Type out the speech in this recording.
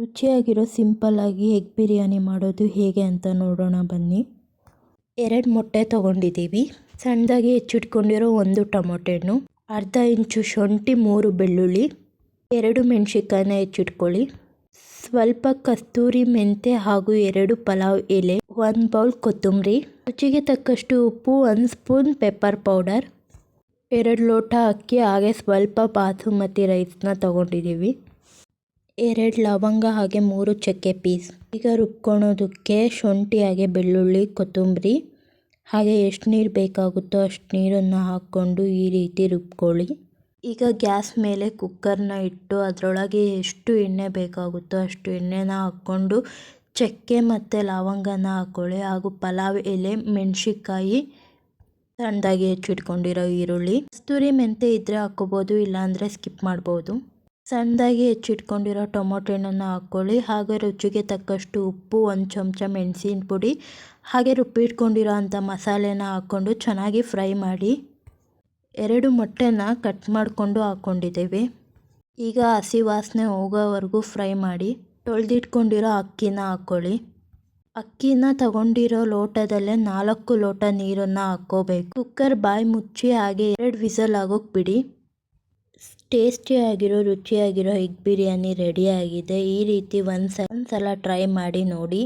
ರುಚಿಯಾಗಿರೋ ಸಿಂಪಲ್ಲಾಗಿ ಎಗ್ ಬಿರಿಯಾನಿ ಮಾಡೋದು ಹೇಗೆ ಅಂತ ನೋಡೋಣ ಬನ್ನಿ. 2 ಮೊಟ್ಟೆ ತೊಗೊಂಡಿದ್ದೀವಿ. ಸಣ್ಣದಾಗಿ ಹೆಚ್ಚಿಟ್ಕೊಂಡಿರೋ 1 ಟೊಮೊಟೊ ಹಣ್ಣು, ಅರ್ಧ ಇಂಚು ಶುಂಠಿ, 3 ಬೆಳ್ಳುಳ್ಳಿ, 2 ಮೆಣಸಿನ್ಕಾಯಿನ ಹೆಚ್ಚಿಟ್ಕೊಳ್ಳಿ. ಸ್ವಲ್ಪ ಕಸ್ತೂರಿ ಮೆಂತೆ ಹಾಗೂ 2 ಪಲಾವ್ ಎಲೆ, 1 ಬೌಲ್ ಕೊತ್ತಂಬರಿ, ರುಚಿಗೆ ತಕ್ಕಷ್ಟು ಉಪ್ಪು, 1 ಸ್ಪೂನ್ ಪೆಪ್ಪರ್ ಪೌಡರ್, 2 ಲೋಟ ಅಕ್ಕಿ, ಹಾಗೆ ಸ್ವಲ್ಪ ಬಾಸುಮತಿ ರೈಸ್ನ ತೊಗೊಂಡಿದ್ದೀವಿ. 2 ಲವಂಗ ಹಾಗೆ 3 ಚಕ್ಕೆ ಪೀಸ್. ಈಗ ರುಬ್ಕೊಳೋದಕ್ಕೆ ಶುಂಠಿ ಹಾಗೆ ಬೆಳ್ಳುಳ್ಳಿ, ಕೊತ್ತಂಬರಿ ಹಾಗೆ ಎಷ್ಟು ನೀರು ಬೇಕಾಗುತ್ತೋ ಅಷ್ಟು ನೀರನ್ನು ಹಾಕ್ಕೊಂಡು ಈ ರೀತಿ ರುಬ್ಕೊಳ್ಳಿ. ಈಗ ಗ್ಯಾಸ್ ಮೇಲೆ ಕುಕ್ಕರ್ನ ಇಟ್ಟು ಅದರೊಳಗೆ ಎಷ್ಟು ಎಣ್ಣೆ ಬೇಕಾಗುತ್ತೋ ಅಷ್ಟು ಎಣ್ಣೆನ ಹಾಕ್ಕೊಂಡು ಚಕ್ಕೆ ಮತ್ತು ಲವಂಗನ ಹಾಕ್ಕೊಳ್ಳಿ. ಹಾಗೂ ಪಲಾವ್ ಎಲೆ, ಮೆಣಸಿನ್ಕಾಯಿ, ಸಣ್ಣದಾಗಿ ಹೆಚ್ಚಿಟ್ಕೊಂಡಿರೋ ಈರುಳ್ಳಿ, ಕಸ್ತೂರಿ ಮೆಂತೆ ಇದ್ದರೆ ಹಾಕ್ಕೋಬೋದು, ಇಲ್ಲಾಂದರೆ ಸ್ಕಿಪ್ ಮಾಡ್ಬೋದು. ಸಣ್ಣದಾಗಿ ಹೆಚ್ಚಿಟ್ಕೊಂಡಿರೋ ಟೊಮೊಟೊ ಹಣ್ಣನ್ನು ಹಾಕ್ಕೊಳ್ಳಿ. ಹಾಗೆ ರುಚಿಗೆ ತಕ್ಕಷ್ಟು ಉಪ್ಪು, 1 ಚಮಚ ಮೆಣಸಿನ ಪುಡಿ ಹಾಗೆ ರುಬ್ಬಿಟ್ಕೊಂಡಿರೋ ಅಂಥ ಮಸಾಲೆನ ಹಾಕ್ಕೊಂಡು ಚೆನ್ನಾಗಿ ಫ್ರೈ ಮಾಡಿ. 2 ಮೊಟ್ಟೆನ ಕಟ್ ಮಾಡಿಕೊಂಡು ಹಾಕ್ಕೊಂಡಿದ್ದೇವೆ. ಈಗ ಹಸಿ ವಾಸನೆ ಹೋಗೋವರೆಗೂ ಫ್ರೈ ಮಾಡಿ. ತೊಳೆದಿಟ್ಕೊಂಡಿರೋ ಅಕ್ಕಿನ ಹಾಕ್ಕೊಳ್ಳಿ. ಅಕ್ಕಿನ ತಗೊಂಡಿರೋ ಲೋಟದಲ್ಲೇ 4 ಲೋಟ ನೀರನ್ನು ಹಾಕ್ಕೋಬೇಕು. ಕುಕ್ಕರ್ ಬಾಯಿ ಮುಚ್ಚಿ ಹಾಗೆ 2 ವಿಸಲ್ ಆಗೋಕ್ಕೆ ಬಿಡಿ. ಟೇಸ್ಟಿಯಾಗಿರೋ ರುಚಿಯಾಗಿರೋ ಎಗ್ ಬಿರಿಯಾನಿ ರೆಡಿಯಾಗಿದೆ. ಈ ರೀತಿ ಒಂದ್ಸಲ ಟ್ರೈ ಮಾಡಿ ನೋಡಿ.